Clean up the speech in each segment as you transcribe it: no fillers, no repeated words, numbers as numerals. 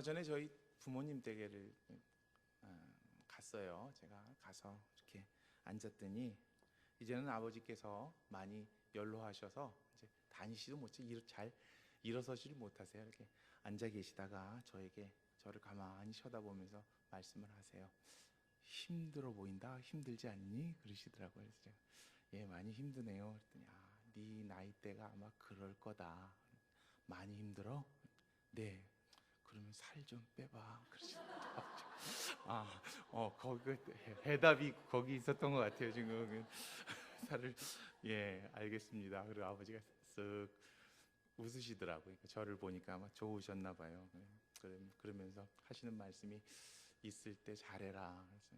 얼마 전에 저희 부모님 댁에를 갔어요. 제가 가서 이렇게 앉았더니 이제는 아버지께서 많이 연로하셔서 이제 다니시도 못해 잘 일어서지를 못하세요. 이렇게 앉아 계시다가 저를 가만히 쳐다보면서 말씀을 하세요. 힘들어 보인다. 힘들지 않니? 그러시더라고요. 그래서 제가 예, 많이 힘드네요. 그랬더니 네 나이대가 아마 그럴 거다. 많이 힘들어? 네. 그러면 살 좀 빼봐. 그러시더라고요. 거기 해답이 거기 있었던 것 같아요. 지금 살을 예, 알겠습니다. 그리고 아버지가 쓱 웃으시더라고요. 그러니까 저를 보니까 아마 좋으셨나 봐요. 그러면서 하시는 말씀이 있을 때 잘해라. 그래서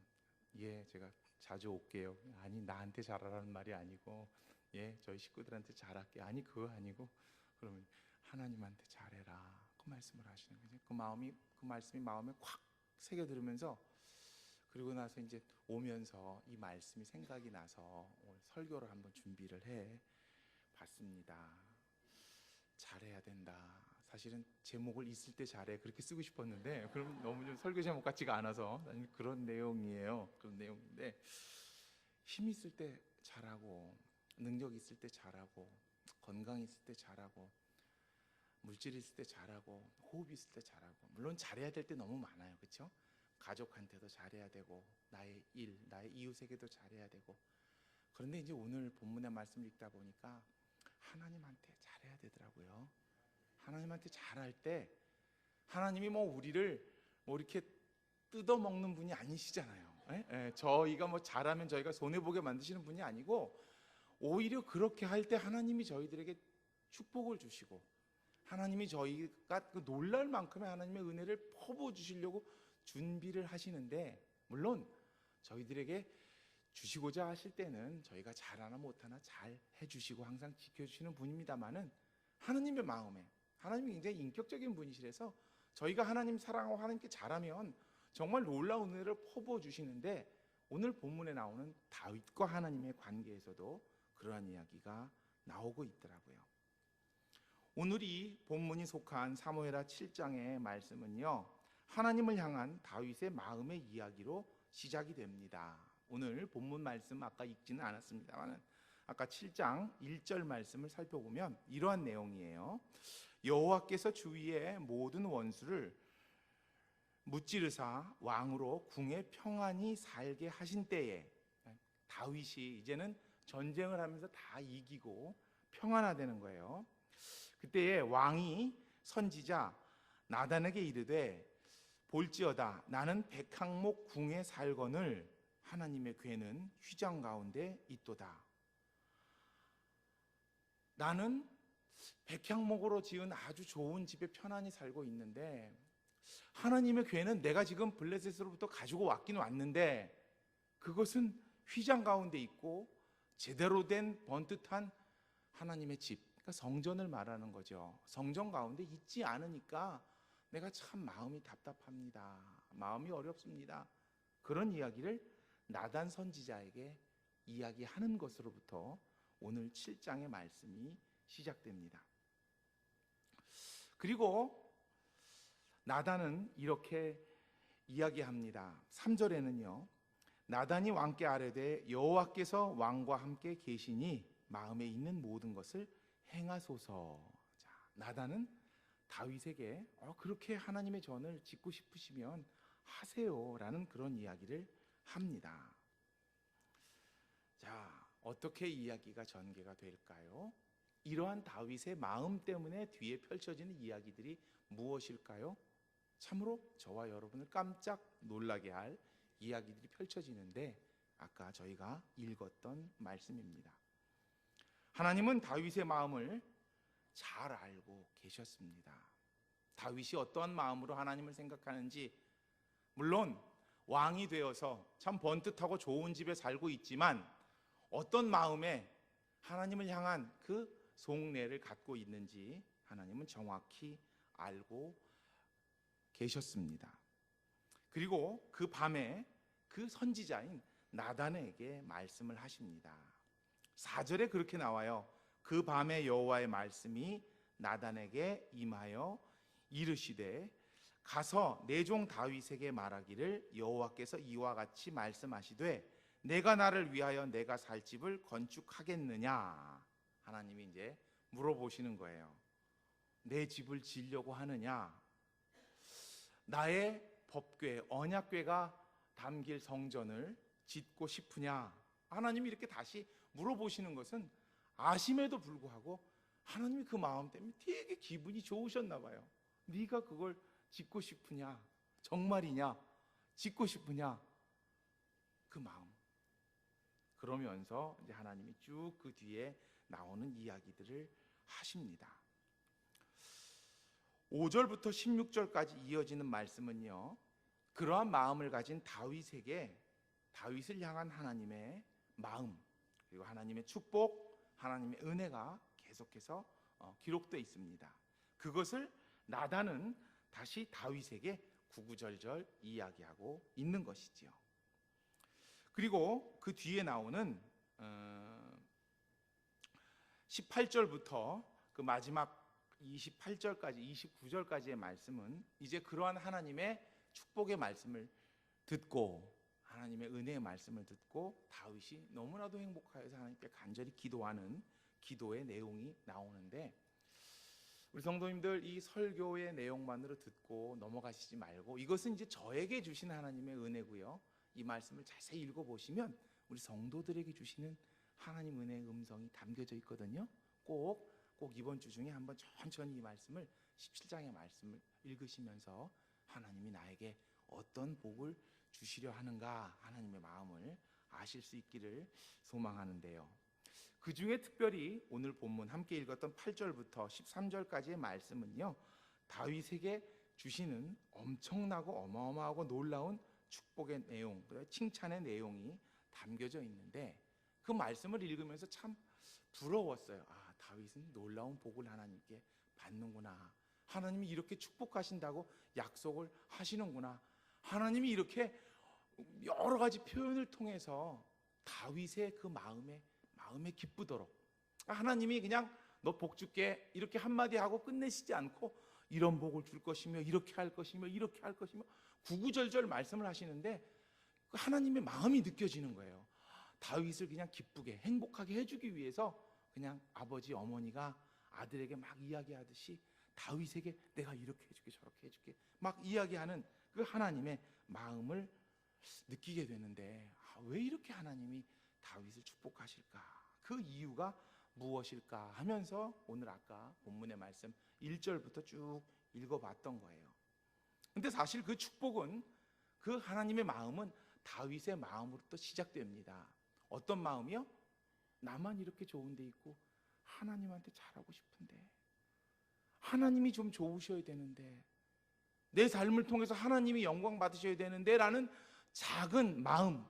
예, 제가 자주 올게요. 아니 나한테 잘하라는 말이 아니고 예, 저희 식구들한테 잘할게. 아니 그거 아니고 그러면 하나님한테 잘해라. 그 말씀을 하시는 거죠. 그 말씀이 마음에 콱 새겨 들으면서 그리고 나서 이제 오면서 이 말씀이 생각이 나서 오늘 설교를 한번 준비를 해 봤습니다. 잘해야 된다. 사실은 제목을 있을 때 잘해 그렇게 쓰고 싶었는데 그럼 너무 좀 설교 제목 같지가 않아서 그런 내용이에요. 그런 내용인데 힘 있을 때 잘하고 능력 있을 때 잘하고 건강 있을 때 잘하고 물질 있을 때 잘하고 호흡 있을 때 잘하고 물론 잘해야 될 때 너무 많아요. 그렇죠? 가족한테도 잘해야 되고 나의 일, 나의 이웃에게도 잘해야 되고 그런데 이제 오늘 본문의 말씀을 읽다 보니까 하나님한테 잘해야 되더라고요. 하나님한테 잘할 때 하나님이 우리를 이렇게 뜯어먹는 분이 아니시잖아요. 저희가 잘하면 저희가 손해보게 만드시는 분이 아니고 오히려 그렇게 할 때 하나님이 저희들에게 축복을 주시고 하나님이 저희가 놀랄 만큼의 하나님의 은혜를 퍼부어 주시려고 준비를 하시는데 물론 저희들에게 주시고자 하실 때는 저희가 잘하나 못하나 잘 해주시고 항상 지켜주시는 분입니다만은 하나님의 마음에 하나님이 굉장히 인격적인 분이시라서 저희가 하나님 사랑하고 하나님께 잘하면 정말 놀라운 은혜를 퍼부어 주시는데 오늘 본문에 나오는 다윗과 하나님의 관계에서도 그러한 이야기가 나오고 있더라고요. 오늘 이 본문이 속한 사무엘하 7장의 말씀은요 하나님을 향한 다윗의 마음의 이야기로 시작이 됩니다. 오늘 본문 말씀 아까 읽지는 않았습니다만 아까 7장 1절 말씀을 살펴보면 이러한 내용이에요. 여호와께서 주위의 모든 원수를 무찌르사 왕으로 궁에 평안히 살게 하신 때에 다윗이 이제는 전쟁을 하면서 다 이기고 평안하다는 거예요. 그때에 왕이 선지자 나단에게 이르되 볼지어다 나는 백항목 궁에 살거늘 하나님의 궤는 휘장 가운데 있도다. 나는 백향목으로 지은 아주 좋은 집에 편안히 살고 있는데 하나님의 궤는 내가 지금 블레셋으로부터 가지고 왔긴 왔는데 그것은 휘장 가운데 있고 제대로 된 번듯한 하나님의 집, 그러니까 성전을 말하는 거죠. 성전 가운데 있지 않으니까 내가 참 마음이 답답합니다. 마음이 어렵습니다. 그런 이야기를 나단 선지자에게 이야기하는 것으로부터 오늘 7장의 말씀이 시작됩니다. 그리고 나단은 이렇게 이야기합니다. 3절에는요 나단이 왕께 아뢰되 여호와께서 왕과 함께 계시니 마음에 있는 모든 것을 행하소서. 자, 나단은 다윗에게 그렇게 하나님의 전을 짓고 싶으시면 하세요라는 그런 이야기를 합니다. 자, 어떻게 이야기가 전개가 될까요? 이러한 다윗의 마음 때문에 뒤에 펼쳐지는 이야기들이 무엇일까요? 참으로 저와 여러분을 깜짝 놀라게 할 이야기들이 펼쳐지는데 아까 저희가 읽었던 말씀입니다. 하나님은 다윗의 마음을 잘 알고 계셨습니다. 다윗이 어떠한 마음으로 하나님을 생각하는지 물론 왕이 되어서 참 번듯하고 좋은 집에 살고 있지만 어떤 마음에 하나님을 향한 그 속내를 갖고 있는지 하나님은 정확히 알고 계셨습니다. 그리고 그 밤에 그 선지자인 나단에게 말씀을 하십니다. 4절에 그렇게 나와요. 그 밤에 여호와의 말씀이 나단에게 임하여 이르시되 가서 내 종 다윗에게 말하기를 여호와께서 이와 같이 말씀하시되 내가 나를 위하여 내가 살 집을 건축하겠느냐. 하나님이 이제 물어보시는 거예요. 내 집을 지으려고 하느냐? 나의 법궤, 언약궤가 담길 성전을 짓고 싶으냐? 하나님이 이렇게 다시 물어보시는 것은 아심에도 불구하고 하나님이 그 마음 때문에 되게 기분이 좋으셨나 봐요. 네가 그걸 짓고 싶으냐? 정말이냐? 짓고 싶으냐? 그 마음. 그러면서 이제 하나님이 쭉 그 뒤에 나오는 이야기들을 하십니다. 5절부터 16절까지 이어지는 말씀은요, 그러한 마음을 가진 다윗에게 다윗을 향한 하나님의 마음, 그리고 하나님의 축복, 하나님의 은혜가 계속해서 기록되어 있습니다. 그것을 나단은 다시 다윗에게 구구절절 이야기하고 있는 것이지요. 그리고 그 뒤에 나오는 18절부터 그 마지막 28절까지 29절까지의 말씀은 이제 그러한 하나님의 축복의 말씀을 듣고 하나님의 은혜의 말씀을 듣고 다윗이 너무나도 행복하여서 하나님께 간절히 기도하는 기도의 내용이 나오는데, 우리 성도님들 이 설교의 내용만으로 듣고 넘어가시지 말고 이것은 이제 저에게 주신 하나님의 은혜고요, 이 말씀을 자세히 읽어보시면 우리 성도들에게 주시는 하나님 은혜의 음성이 담겨져 있거든요. 꼭 이번 주 중에 한번 천천히 이 말씀을 17장의 말씀을 읽으시면서 하나님이 나에게 어떤 복을 주시려 하는가 하나님의 마음을 아실 수 있기를 소망하는데요. 그 중에 특별히 오늘 본문 함께 읽었던 8절부터 13절까지의 말씀은요, 다윗에게 주시는 엄청나고 어마어마하고 놀라운 축복의 내용, 칭찬의 내용이 담겨져 있는데 그 말씀을 읽으면서 참 부러웠어요. 아, 다윗은 놀라운 복을 하나님께 받는구나. 하나님이 이렇게 축복하신다고 약속을 하시는구나. 하나님이 이렇게 여러 가지 표현을 통해서 다윗의 그 마음에 기쁘도록, 하나님이 그냥 너 복 줄게 이렇게 한마디 하고 끝내시지 않고 이런 복을 줄 것이며 이렇게 할 것이며 이렇게 할 것이며 구구절절 말씀을 하시는데 하나님의 마음이 느껴지는 거예요. 다윗을 그냥 기쁘게 행복하게 해주기 위해서 그냥 아버지 어머니가 아들에게 막 이야기하듯이 다윗에게 내가 이렇게 해줄게 저렇게 해줄게 막 이야기하는 그 하나님의 마음을 느끼게 되는데, 왜 이렇게 하나님이 다윗을 축복하실까? 그 이유가 무엇일까 하면서 오늘 아까 본문의 말씀 1절부터 쭉 읽어봤던 거예요. 근데 사실 그 축복은, 그 하나님의 마음은 다윗의 마음으로부터 시작됩니다. 어떤 마음이요? 나만 이렇게 좋은 데 있고 하나님한테 잘하고 싶은데, 하나님이 좀 좋으셔야 되는데, 내 삶을 통해서 하나님이 영광 받으셔야 되는데 라는 작은 마음.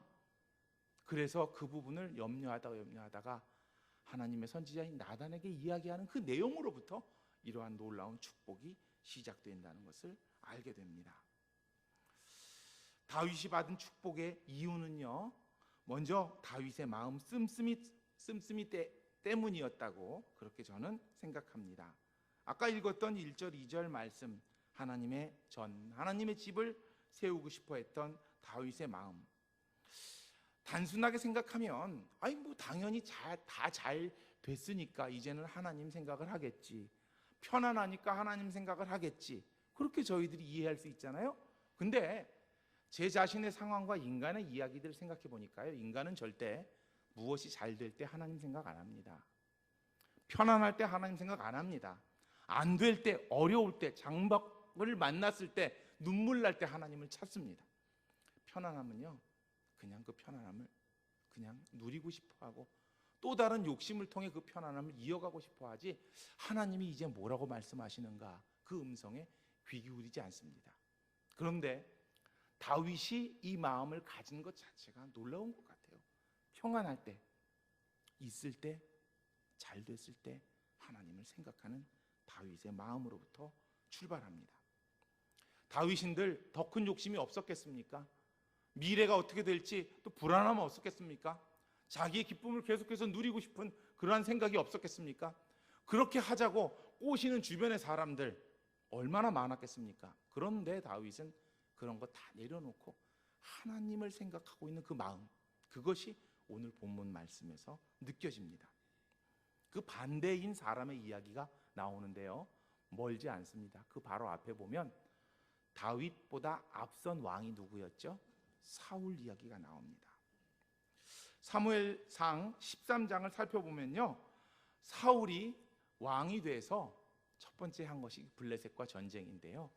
그래서 그 부분을 염려하다가 하나님의 선지자인 나단에게 이야기하는 그 내용으로부터 이러한 놀라운 축복이 시작된다는 것을 알게 됩니다. 다윗이 받은 축복의 이유는요, 먼저 다윗의 마음 씀씀이 때문이었다고 그렇게 저는 생각합니다. 아까 읽었던 1절 2절 말씀, 하나님의 집을 세우고 싶어 했던 다윗의 마음, 단순하게 생각하면 당연히 다 잘 됐으니까 이제는 하나님 생각을 하겠지, 편안하니까 하나님 생각을 하겠지, 그렇게 저희들이 이해할 수 있잖아요. 근데 제 자신의 상황과 인간의 이야기들을 생각해 보니까요, 인간은 절대 무엇이 잘 될 때 하나님 생각 안 합니다. 편안할 때 하나님 생각 안 합니다. 안 될 때, 어려울 때, 장벽을 만났을 때, 눈물 날 때 하나님을 찾습니다. 편안함은요, 그냥 그 편안함을 그냥 누리고 싶어하고 또 다른 욕심을 통해 그 편안함을 이어가고 싶어하지, 하나님이 이제 뭐라고 말씀하시는가 그 음성에 귀 기울이지 않습니다. 그런데 다윗이 이 마음을 가진 것 자체가 놀라운 것 같아요. 평안할 때, 있을 때, 잘 됐을 때 하나님을 생각하는 다윗의 마음으로부터 출발합니다. 다윗인들 더 큰 욕심이 없었겠습니까? 미래가 어떻게 될지 또 불안함은 없었겠습니까? 자기의 기쁨을 계속해서 누리고 싶은 그러한 생각이 없었겠습니까? 그렇게 하자고 꼬시는 주변의 사람들, 얼마나 많았겠습니까? 그런데 다윗은 그런 거 다 내려놓고 하나님을 생각하고 있는 그 마음, 그것이 오늘 본문 말씀에서 느껴집니다. 그 반대인 사람의 이야기가 나오는데요, 멀지 않습니다. 그 바로 앞에 보면 다윗보다 앞선 왕이 누구였죠? 사울 이야기가 나옵니다. 사무엘상 13장을 살펴보면요, 사울이 왕이 돼서 첫 번째 한 것이 블레셋과 전쟁인데요,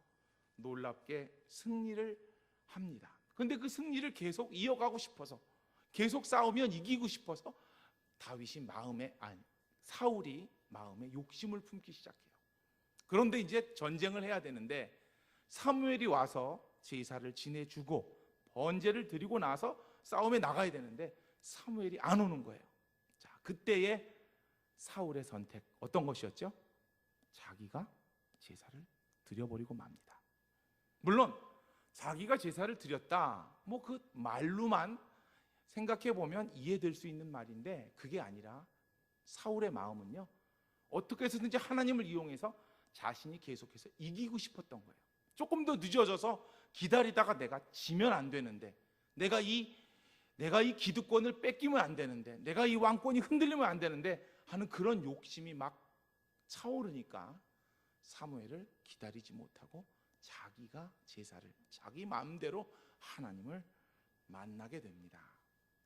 놀랍게 승리를 합니다. 그런데 그 승리를 계속 이어가고 싶어서, 계속 싸우면 이기고 싶어서 사울이 마음에 욕심을 품기 시작해요. 그런데 이제 전쟁을 해야 되는데 사무엘이 와서 제사를 지내주고 번제를 드리고 나서 싸움에 나가야 되는데 사무엘이 안 오는 거예요. 자, 그때의 사울의 선택 어떤 것이었죠? 자기가 제사를 드려버리고 맙니다. 물론 자기가 제사를 드렸다, 뭐 그 말로만 생각해 보면 이해될 수 있는 말인데, 그게 아니라 사울의 마음은요, 어떻게 해서든지 하나님을 이용해서 자신이 계속해서 이기고 싶었던 거예요. 조금 더 늦어져서 기다리다가 내가 지면 안 되는데, 내가 이 기득권을 뺏기면 안 되는데, 내가 이 왕권이 흔들리면 안 되는데 하는 그런 욕심이 막 차오르니까 사무엘을 기다리지 못하고 자기가 제사를, 자기 마음대로 하나님을 만나게 됩니다.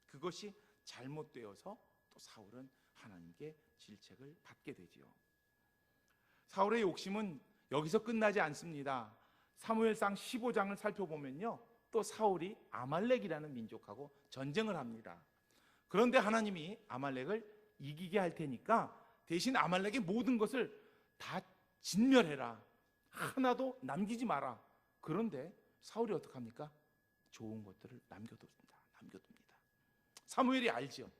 그것이 잘못되어서 또 사울은 하나님께 질책을 받게 되지요. 사울의 욕심은 여기서 끝나지 않습니다. 사무엘상 15장을 살펴보면요, 또 사울이 아말렉이라는 민족하고 전쟁을 합니다. 그런데 하나님이 아말렉을 이기게 할 테니까 대신 아말렉의 모든 것을 다 진멸해라, 하나도 남기지 마라. 그런데 사울이 어떻게 합니까? 좋은 것들을 남겨둡니다. 사무엘이 알지요.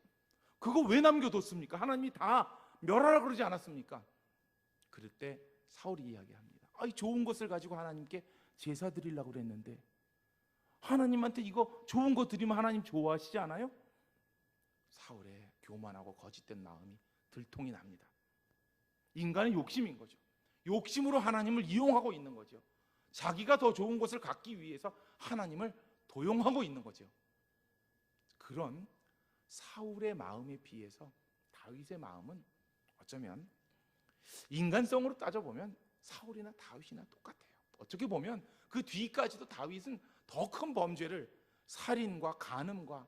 그거 왜 남겨뒀습니까? 하나님이 다 멸하라 그러지 않았습니까? 그럴 때 사울이 이야기합니다. 이 좋은 것을 가지고 하나님께 제사 드리려고 그랬는데, 하나님한테 이거 좋은 거 드리면 하나님 좋아하시지 않아요? 사울의 교만하고 거짓된 마음이 들통이 납니다. 인간의 욕심인 거죠. 욕심으로 하나님을 이용하고 있는 거죠. 자기가 더 좋은 것을 갖기 위해서 하나님을 도용하고 있는 거죠. 그런 사울의 마음에 비해서 다윗의 마음은 어쩌면 인간성으로 따져보면 사울이나 다윗이나 똑같아요. 어떻게 보면 그 뒤까지도 다윗은 더 큰 범죄를, 살인과 간음과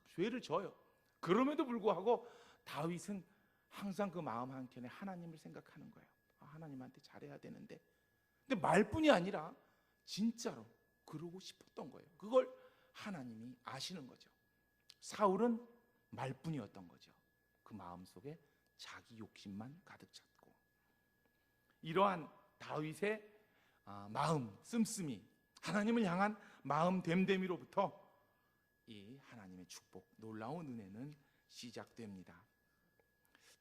죄를 져요. 그럼에도 불구하고 다윗은 항상 그 마음 한켠에 하나님을 생각하는 거예요. 하나님한테 잘해야 되는데. 근데 말뿐이 아니라 진짜로 그러고 싶었던 거예요. 그걸 하나님이 아시는 거죠. 사울은 말뿐이었던 거죠. 그 마음속에 자기 욕심만 가득 찼고, 이러한 다윗의 마음 씀씀이, 하나님을 향한 마음 됨됨이로부터 이 하나님의 축복, 놀라운 은혜는 시작됩니다.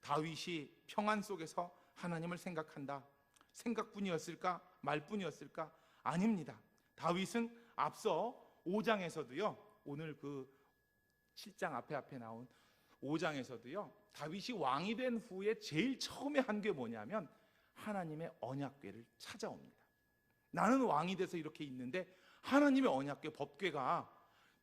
다윗이 평안 속에서 하나님을 생각한다, 생각뿐이었을까? 말뿐이었을까? 아닙니다. 다윗은 앞서 5장에서도요, 오늘 그 7장 앞에 나온 5장에서도요, 다윗이 왕이 된 후에 제일 처음에 한 게 뭐냐면 하나님의 언약궤를 찾아옵니다. 나는 왕이 돼서 이렇게 있는데 하나님의 언약궤, 법궤가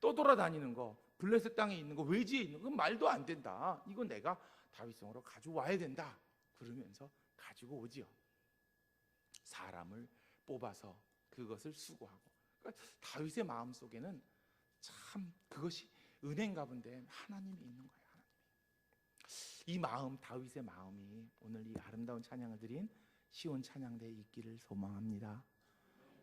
떠돌아다니는 거, 블레셋 땅에 있는 거, 외지에 있는 거 말도 안 된다. 이거 내가 다윗성으로 가져와야 된다. 그러면서 가지고 오지요. 사람을 뽑아서 그것을 수고하고. 그러니까 다윗의 마음 속에는 참 그것이 은혜인가 본데 하나님이 있는 거예요. 이 마음, 다윗의 마음이 오늘 이 아름다운 찬양을 드린 시온 찬양대에 있기를 소망합니다.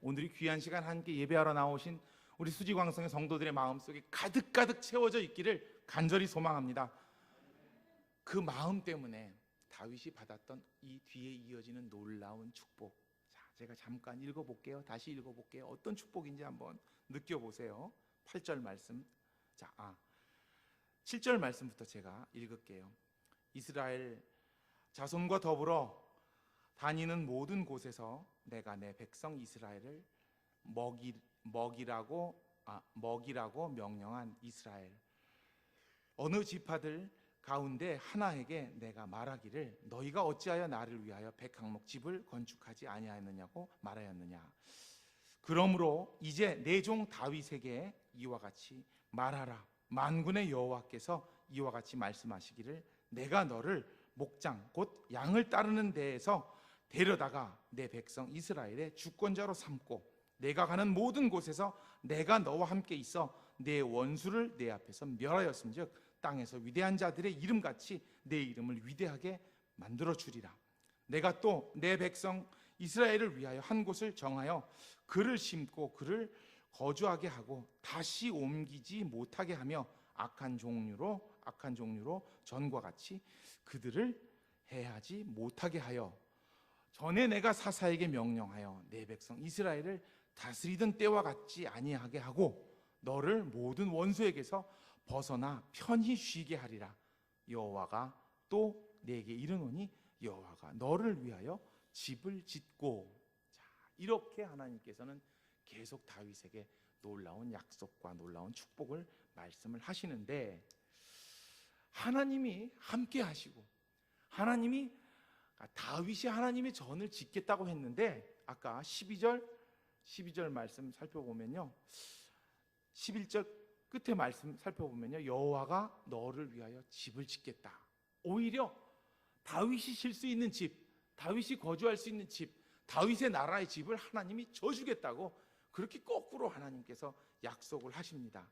오늘이 귀한 시간 함께 예배하러 나오신 우리 수지광성의 성도들의 마음속에 가득가득 채워져 있기를 간절히 소망합니다. 그 마음 때문에 다윗이 받았던 이 뒤에 이어지는 놀라운 축복, 자, 제가 잠깐 읽어볼게요. 다시 읽어볼게요. 어떤 축복인지 한번 느껴보세요. 8절 말씀, 7절 말씀부터 제가 읽을게요. 이스라엘 자손과 더불어 다니는 모든 곳에서 내가 내 백성 이스라엘을 먹이라고 명령한 이스라엘, 어느 지파들 가운데 하나에게 내가 말하기를 너희가 어찌하여 나를 위하여 100항목 집을 건축하지 아니하였느냐고 말하였느냐. 그러므로 이제 내 종 다윗에게 이와 같이 말하라. 만군의 여호와께서 이와 같이 말씀하시기를 내가 너를 목장 곧 양을 따르는 데에서 데려다가 내 백성 이스라엘의 주권자로 삼고 내가 가는 모든 곳에서 내가 너와 함께 있어 내 원수를 내 앞에서 멸하였음즉 땅에서 위대한 자들의 이름같이 내 이름을 위대하게 만들어 주리라. 내가 또 내 백성 이스라엘을 위하여 한 곳을 정하여 그를 심고 그를 거주하게 하고 다시 옮기지 못하게 하며 악한 종류로 전과 같이 그들을 해하지 못하게 하여 전에 내가 사사에게 명령하여 내 백성 이스라엘을 다스리던 때와 같지 아니하게 하고 너를 모든 원수에게서 벗어나 편히 쉬게 하리라. 여호와가 또 내게 이르노니 여호와가 너를 위하여 집을 짓고. 자, 이렇게 하나님께서는 계속 다윗에게 놀라운 약속과 놀라운 축복을 말씀을 하시는데, 하나님이 함께 하시고 다윗이 하나님의 전을 짓겠다고 했는데, 아까 12절 말씀 살펴보면요, 11절 끝에 말씀 살펴보면요, 여호와가 너를 위하여 집을 짓겠다. 오히려 다윗이 쉴 수 있는 집, 다윗이 거주할 수 있는 집, 다윗의 나라의 집을 하나님이 져주겠다고 그렇게 거꾸로 하나님께서 약속을 하십니다.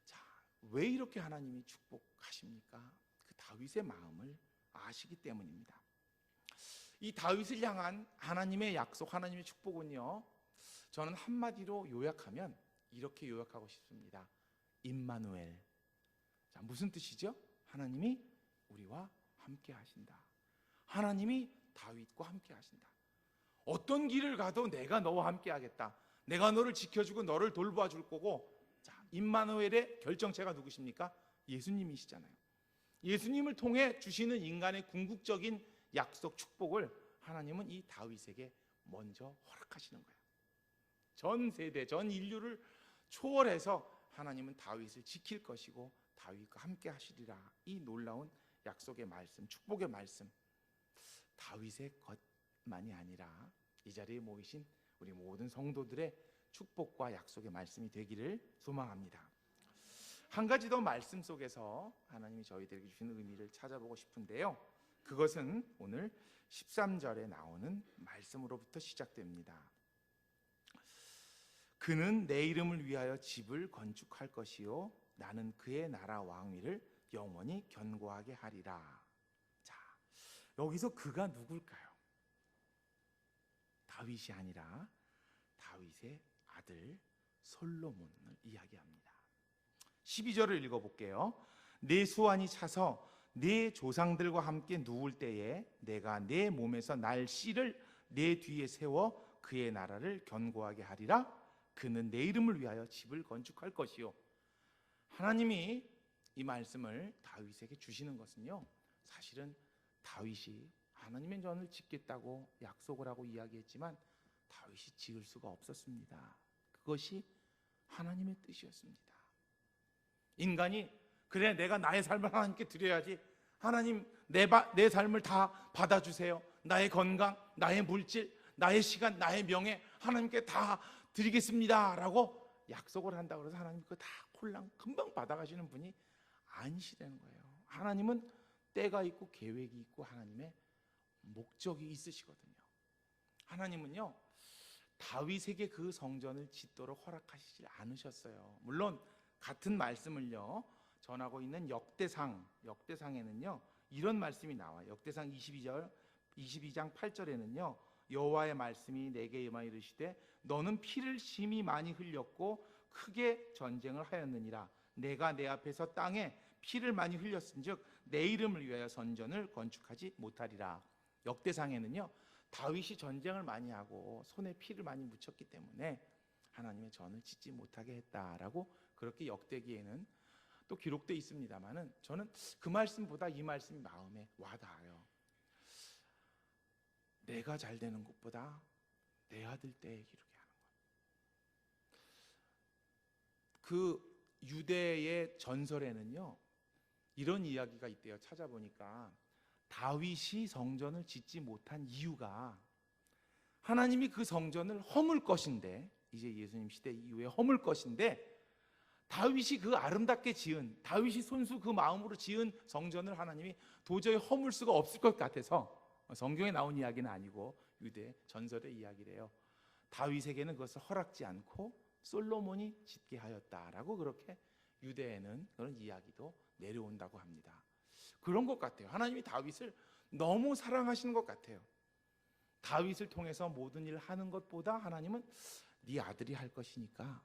자, 왜 이렇게 하나님이 축복하십니까? 그 다윗의 마음을 아시기 때문입니다. 이 다윗을 향한 하나님의 약속, 하나님의 축복은요, 저는 한마디로 요약하면 이렇게 요약하고 싶습니다. 임마누엘. 자, 무슨 뜻이죠? 하나님이 우리와 함께 하신다. 하나님이 다윗과 함께 하신다. 어떤 길을 가도 내가 너와 함께 하겠다. 내가 너를 지켜주고 너를 돌봐 줄 거고. 자, 임마누엘의 결정체가 누구십니까? 예수님이시잖아요. 예수님을 통해 주시는 인간의 궁극적인 약속, 축복을 하나님은 이 다윗에게 먼저 허락하시는 거예요. 전 세대, 전 인류를 초월해서 하나님은 다윗을 지킬 것이고 다윗과 함께 하시리라. 이 놀라운 약속의 말씀, 축복의 말씀, 다윗의 것만이 아니라 이 자리에 모이신 우리 모든 성도들의 축복과 약속의 말씀이 되기를 소망합니다. 한 가지 더 말씀 속에서 하나님이 저희들에게 주시는 의미를 찾아보고 싶은데요, 그것은 오늘 13절에 나오는 말씀으로부터 시작됩니다. 그는 내 이름을 위하여 집을 건축할 것이요 나는 그의 나라 왕위를 영원히 견고하게 하리라. 자, 여기서 그가 누굴까요? 다윗이 아니라 다윗의 아들 솔로몬을 이야기합니다. 12절을 읽어볼게요. 내 수완이 차서 내 조상들과 함께 누울 때에 내가 내 몸에서 날 씨를 내 뒤에 세워 그의 나라를 견고하게 하리라. 그는 내 이름을 위하여 집을 건축할 것이요. 하나님이 이 말씀을 다윗에게 주시는 것은요, 사실은 다윗이 하나님의 전을 짓겠다고 약속을 하고 이야기했지만 다윗이 지을 수가 없었습니다. 그것이 하나님의 뜻이었습니다. 인간이 그래 내가 나의 삶을 하나님께 드려야지, 하나님 내 삶을 다 받아주세요, 나의 건강, 나의 물질, 나의 시간, 나의 명예 하나님께 다 드리겠습니다 라고 약속을 한다고 해서 하나님 그거 다 콜랑 금방 받아가시는 분이 아니시다는 거예요. 하나님은 때가 있고 계획이 있고 하나님의 목적이 있으시거든요. 하나님은요, 다윗에게 그 성전을 짓도록 허락하시지 않으셨어요. 물론 같은 말씀을요 전하고 있는 역대상에는요 이런 말씀이 나와요. 역대상 22장 8절에는요 여호와의 말씀이 내게 임하여 이르시되 너는 피를 심히 많이 흘렸고 크게 전쟁을 하였느니라. 내가 내 앞에서 땅에 피를 많이 흘렸은즉 내 이름을 위하여 성전을 건축하지 못하리라. 역대상에는요 다윗이 전쟁을 많이 하고 손에 피를 많이 묻혔기 때문에 하나님의 전을 짓지 못하게 했다라고 그렇게 역대기에는 또 기록되어 있습니다만은 저는 그 말씀보다 이 말씀이 마음에 와닿아요. 내가 잘 되는 것보다 내 아들 때에 이르게 하는 것. 그 유대의 전설에는요 이런 이야기가 있대요. 찾아보니까 다윗이 성전을 짓지 못한 이유가 하나님이 그 성전을 허물 것인데, 이제 예수님 시대 이후에 허물 것인데, 다윗이 그 아름답게 지은, 다윗이 손수 그 마음으로 지은 성전을 하나님이 도저히 허물 수가 없을 것 같아서, 성경에 나온 이야기는 아니고 유대 전설의 이야기래요. 다윗에게는 그것을 허락지 않고 솔로몬이 짓게 하였다라고 그렇게 유대에는 그런 이야기도 내려온다고 합니다. 그런 것 같아요. 하나님이 다윗을 너무 사랑하시는 것 같아요. 다윗을 통해서 모든 일을 하는 것보다 하나님은 네 아들이 할 것이니까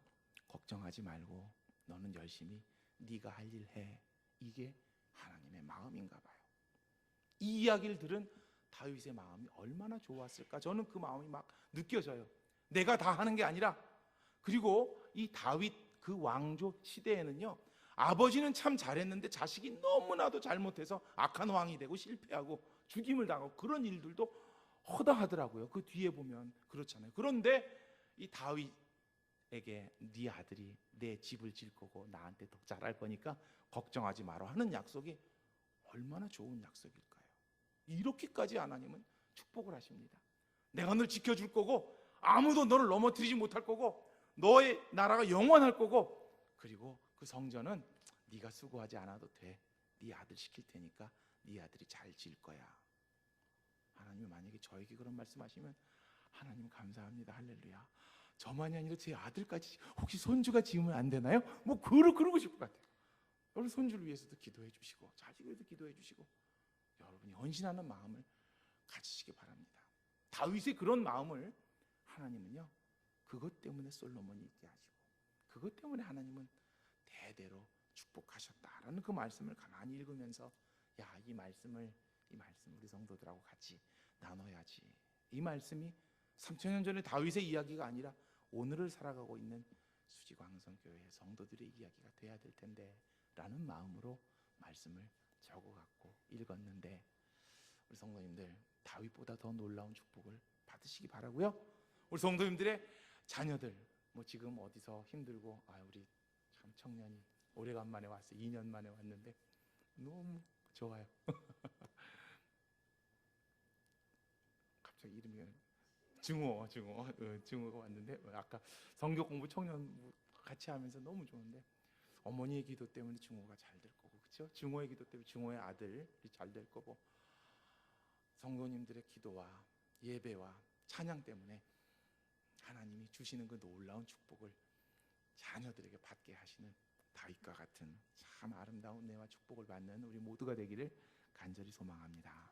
걱정하지 말고 너는 열심히 네가 할 일 해. 이게 하나님의 마음인가 봐요. 이 이야기를 들은 다윗의 마음이 얼마나 좋았을까. 저는 그 마음이 막 느껴져요. 내가 다 하는 게 아니라. 그리고 이 다윗 그 왕조 시대에는요, 아버지는 참 잘했는데 자식이 너무나도 잘못해서 악한 왕이 되고 실패하고 죽임을 당하고 그런 일들도 허다하더라고요. 그 뒤에 보면 그렇잖아요. 그런데 이 다윗에게 네 아들이 내 집을 질 거고 나한테 더 잘할 거니까 걱정하지 마라 하는 약속이 얼마나 좋은 약속일까요? 이렇게까지 하나님은 축복을 하십니다. 내가 널 지켜줄 거고 아무도 너를 넘어뜨리지 못할 거고 너의 나라가 영원할 거고, 그리고 그 성전은 네가 수고하지 않아도 돼. 네 아들 시킬 테니까 네 아들이 잘 지을 거야. 하나님이 만약에 저에게 그런 말씀하시면 하나님 감사합니다. 할렐루야. 저만이 아니라 제 아들까지 혹시 손주가 지으면 안 되나요? 뭐 그러고 싶을 것 같아요. 여러분 손주를 위해서도 기도해 주시고 자식을 위해서 기도해 주시고 여러분이 헌신하는 마음을 가지시기 바랍니다. 다윗의 그런 마음을 하나님은요, 그것 때문에 솔로몬이 있게 하시고 그것 때문에 하나님은 대대로 축복하셨다라는 그 말씀을 가만히 읽으면서 이 말씀 우리 성도들하고 같이 나눠야지. 이 말씀이 3000년 전의 다윗의 이야기가 아니라 오늘을 살아가고 있는 수지광성교회 성도들의 이야기가 돼야 될 텐데 라는 마음으로 말씀을 적어갖고 읽었는데, 우리 성도님들 다윗보다 더 놀라운 축복을 받으시기 바라고요. 우리 성도님들의 자녀들 뭐 지금 어디서 힘들고 우리 참 청년이 오래간만에 왔어요. 2년 만에 왔는데 너무 좋아요. 갑자기 이름이 증오가 왔는데 아까 성경 공부 청년 같이 하면서 너무 좋은데 어머니의 기도 때문에 증오가 잘 될 거고, 그렇죠? 증오의 기도 때문에 증오의 아들이 잘 될 거고, 성도님들의 기도와 예배와 찬양 때문에 하나님이 주시는 그 놀라운 축복을 자녀들에게 받게 하시는 다윗과 같은 참 아름다운 은혜와 축복을 받는 우리 모두가 되기를 간절히 소망합니다.